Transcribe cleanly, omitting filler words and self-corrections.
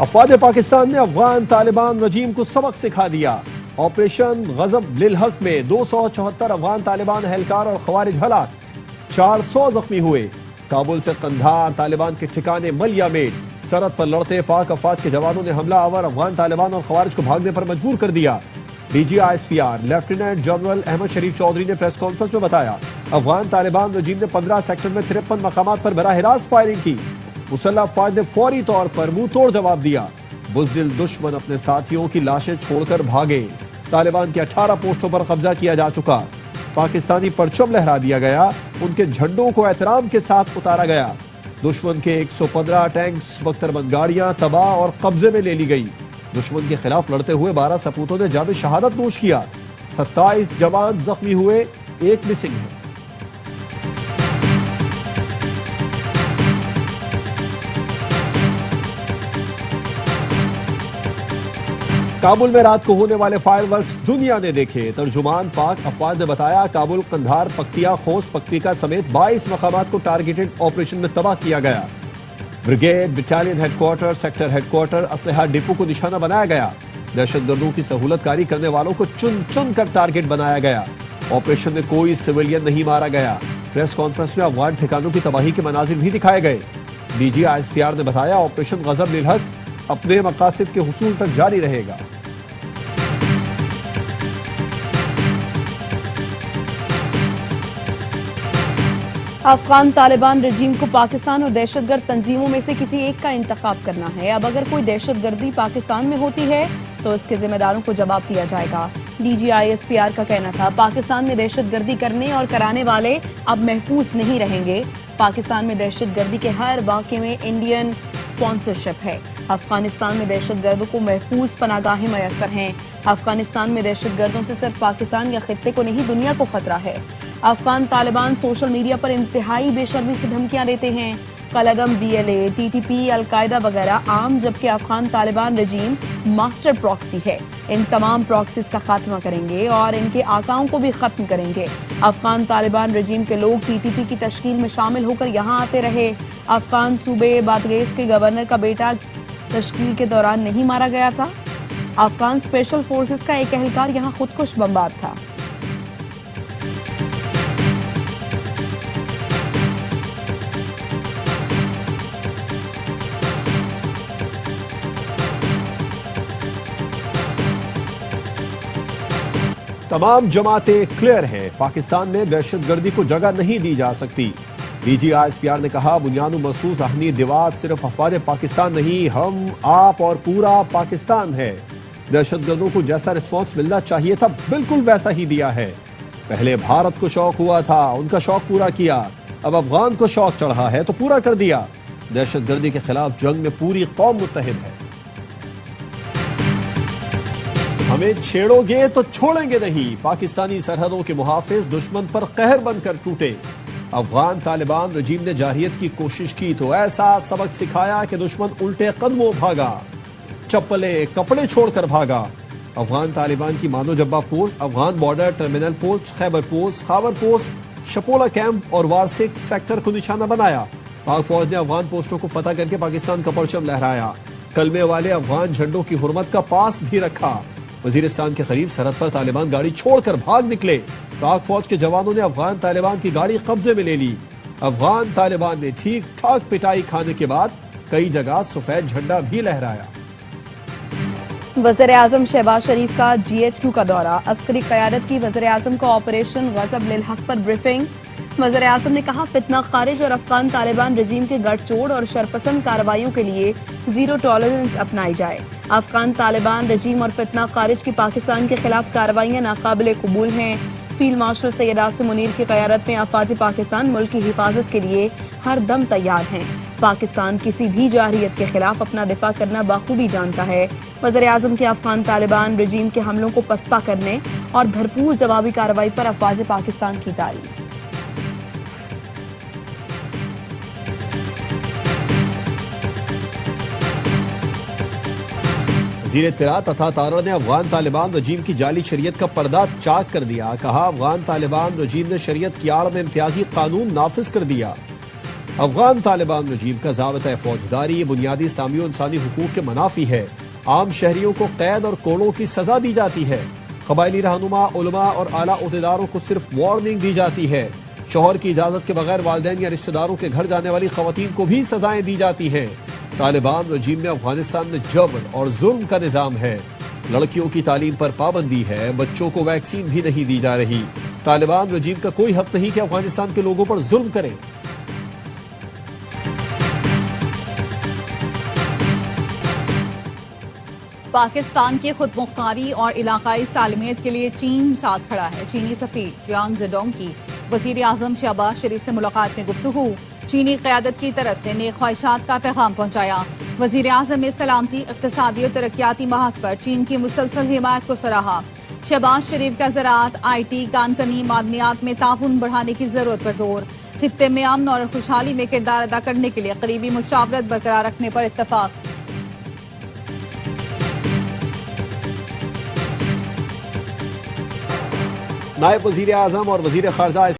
अफवाद पाकिस्तान ने अफगान तालिबान रजीम को सबक सिखा दिया। ऑपरेशन गजब लिल हक में 274 अफगान तालिबान एहलकार और खवारिज हलाक, 400 जख्मी हुए। काबुल से कंधार तालिबान के ठिकाने मलिया में सरहद पर लड़ते पाक अफवाज के जवानों ने हमला आवर अफगान तालिबान और खवारिज को भागने पर मजबूर कर दिया। DGISPR लेफ्टिनेंट जनरल अहमद शरीफ चौधरी ने प्रेस कॉन्फ्रेंस में बताया, अफगान तालिबान रजीम ने 15 सेक्टर में 53 मकामात पर बराह रास्त फायरिंग की। मुसल्लह अफवाज ने फौरी तौर पर मुंह तोड़ जवाब दिया। बुज़दिल दुश्मन अपने साथियों की लाशें छोड़कर भागे। तालिबान की 18 पोस्टों पर कब्जा किया जा चुका। पाकिस्तानी परचम लहरा दिया गया, उनके झंडों को एहतराम के साथ उतारा गया। दुश्मन के 115 टैंक्स, बख्तरबंद गाड़ियां तबाह और कब्जे में ले ली गई। दुश्मन के खिलाफ लड़ते हुए 12 सपूतों ने जाम शहादत नोश किया। 27 जवान जख्मी हुए, 1 मिसिंग है। काबुल में रात को होने वाले फायरवर्क्स दुनिया ने देखे। तर्जुमान पाक अफवाज ने बताया, काबुल, कंधार, पक्तिया, खोस, पक्तिका समेत 22 मकामात को टारगेटेड ऑपरेशन में तबाह किया गया। Brigade, battalion headquarter, sector headquarter, असलहा डिपो को निशाना बनाया गया। दहशतगर्दों की सहूलतकारी करने वालों को चुन चुन कर टारगेट बनाया गया। ऑपरेशन में कोई सिविलियन नहीं मारा गया। प्रेस कॉन्फ्रेंस में अफगान ठिकानों की तबाही के मनाजिर भी दिखाए गए। DGISPR ने बताया, ऑपरेशन गजब लिल हक अपने मकासद के हुसूल तक जारी रहेगा। अफगान तालिबान रजीम को पाकिस्तान और दहशतगर्द तंजीमों में से किसी एक का इंतखाब करना है। अब अगर कोई दहशतगर्दी पाकिस्तान में होती है तो इसके जिम्मेदारों को जवाब दिया जाएगा। DGISPR का कहना था, पाकिस्तान में दहशतगर्दी करने और कराने वाले अब महफूज नहीं रहेंगे। पाकिस्तान में दहशतगर्दी के हर वाक़े में इंडियन स्पॉन्सरशिप है। अफगानिस्तान में दहशतगर्दों को महफूज पनागाहें मैसर हैं। अफगानिस्तान में दहशतगर्दों से सिर्फ पाकिस्तान या खित्ते को नहीं, दुनिया को खतरा है। अफगान तालिबान सोशल मीडिया पर इंतहाई बेशर्मी से धमकियां देते हैं। कलअदम, DLA, TTP, अलकायदा वगैरह आम, जबकि अफगान तालिबान रजीम मास्टर प्रॉक्सी है। इन तमाम प्रॉक्सीज का खात्मा करेंगे और इनके आकाओं को भी खत्म करेंगे। अफगान तालिबान रजीम के लोग TTP की तश्कील में शामिल होकर यहाँ आते रहे। अफगान सूबे बादगेस के गवर्नर का बेटा तश्कील के दौरान नहीं मारा गया था। अफगान स्पेशल फोर्सेस का एक एहलकार यहाँ खुदकुश बमबार था। तमाम जमातें क्लियर हैं, पाकिस्तान में दहशतगर्दी को जगह नहीं दी जा सकती। DGISPR ने कहा, बुनियाद महसूस आहनी दीवार सिर्फ अफवाज पाकिस्तान नहीं, हम, आप और पूरा पाकिस्तान है। दहशतगर्दों को जैसा रिस्पॉन्स मिलना चाहिए था बिल्कुल वैसा ही दिया है। पहले भारत को शौक हुआ था, उनका शौक पूरा किया। अब अफगान को शौक चढ़ा है तो पूरा कर दिया। दहशतगर्दी के खिलाफ जंग में पूरी कौम मुत्तहिद है। हमें छेड़ोगे तो छोड़ेंगे नहीं, पाकिस्तानी सरहदों के मुहाफिज दुश्मन पर कहर बनकर टूटे। अफगान तालिबान रजीम ने जारहियत की कोशिश की तो ऐसा सबक सिखाया कि दुश्मन उल्टे कदमों भागा, चप्पले कपड़े छोड़कर भागा। अफगान तालिबान की मानो Jabba post, Afghan border terminal post, Khyber post, Khawar post, Shapola camp और वारसिक सेक्टर को निशाना बनाया। पाक फौज ने अफगान पोस्टों को फतह करके पाकिस्तान का परचम लहराया। कलमे वाले अफगान झंडों की हुर्मत का पास भी रखा। वजीरिस्तान के करीब सरहद पर तालिबान गाड़ी छोड़कर भाग निकले। पाक फौज के जवानों ने अफगान तालिबान की गाड़ी कब्जे में ले ली। अफगान तालिबान ने ठीक ठाक पिटाई खाने के बाद कई जगह सफेद झंडा भी लहराया। वज़ीर आज़म शहबाज शरीफ का GHQ का दौरा, अस्करी क़यादत की वज़ीर आज़म का ऑपरेशन गजब लिल हक पर ब्रीफिंग। वज़ीर आज़म ने कहा, फितना खारिज और अफगान तालिबान रजीम के गठजोड़ और शरपसंद कार्रवाइयों के लिए जीरो टॉलरेंस अपनाई जाए। अफगान तालिबान रजीम और फितना खारिज की पाकिस्तान के खिलाफ कार्रवाइयाँ नाकाबिले कबूल हैं। फील्ड मार्शल सैयद आसिम मुनीर की क़यादत में अफवाज पाकिस्तान मुल्क की हिफाजत के लिए हर दम तैयार हैं। पाकिस्तान किसी भी जारहियत के खिलाफ अपना दिफा करना बाखूबी जानता है। वज़ीर आज़म के अफगान तालिबान रजीम के हमलों को पसपा करने और भरपूर जवाबी कार्रवाई पर अफवाज पाकिस्तान की तारीफ। वज़ीर इत्तलात अता तारा ने अफगान तालिबान रजीम की जाली शरीयत का पर्दा चाक कर दिया। कहा, अफगान तालिबान रजीम ने शरीयत की आड़ में इम्तियाजी कानून नाफिज कर दिया। अफगान तालिबान रजीम का ज़ाबिता फौजदारी बुनियादी इस्लामी और इंसानी हुकूक के मनाफी है। आम शहरियों को कैद और कोड़ों की सजा दी जाती है। कबायली रहनुमा, उलमा और आला ओहदेदारों को सिर्फ वार्निंग दी जाती है। शौहर की इजाजत के बगैर वालिदैन या रिश्तेदारों के घर जाने वाली खवातीन को भी सजाएं दी जाती हैं। तालिबान रजीम में अफगानिस्तान में जबर और जुल्म का निजाम है। लड़कियों की तालीम पर पाबंदी है। बच्चों को वैक्सीन भी नहीं दी जा रही। तालिबान रजीम का कोई हक नहीं कि अफगानिस्तान के लोगों पर जुल्म करे। पाकिस्तान की खुद मुख्तारी और इलाकाई सालमियत के लिए चीन साथ खड़ा है। चीनी सफीर जियांग जेडोंग की वजीर आजम शहबाज शरीफ से मुलाकात में गुफ्तगू। चीनी क़यादत की तरफ से नेक ख्वाहिशात का पैगाम पहुंचाया। वजीर आजम ने सलामती, इक़्तिसादी और तरक्याती महाज पर चीन की मुसलसल हिमायत को सराहा। शहबाज शरीफ का ज़राअत, IT, कानकनी, मादनियात में ताउन बढ़ाने की जरूरत पर जोर। खित्ते में अमन और खुशहाली में किरदार अदा करने के लिए करीबी मुशावरत बरकरार रखने पर इत्तफाक। नायब वजीर आजम और वजीर खारजा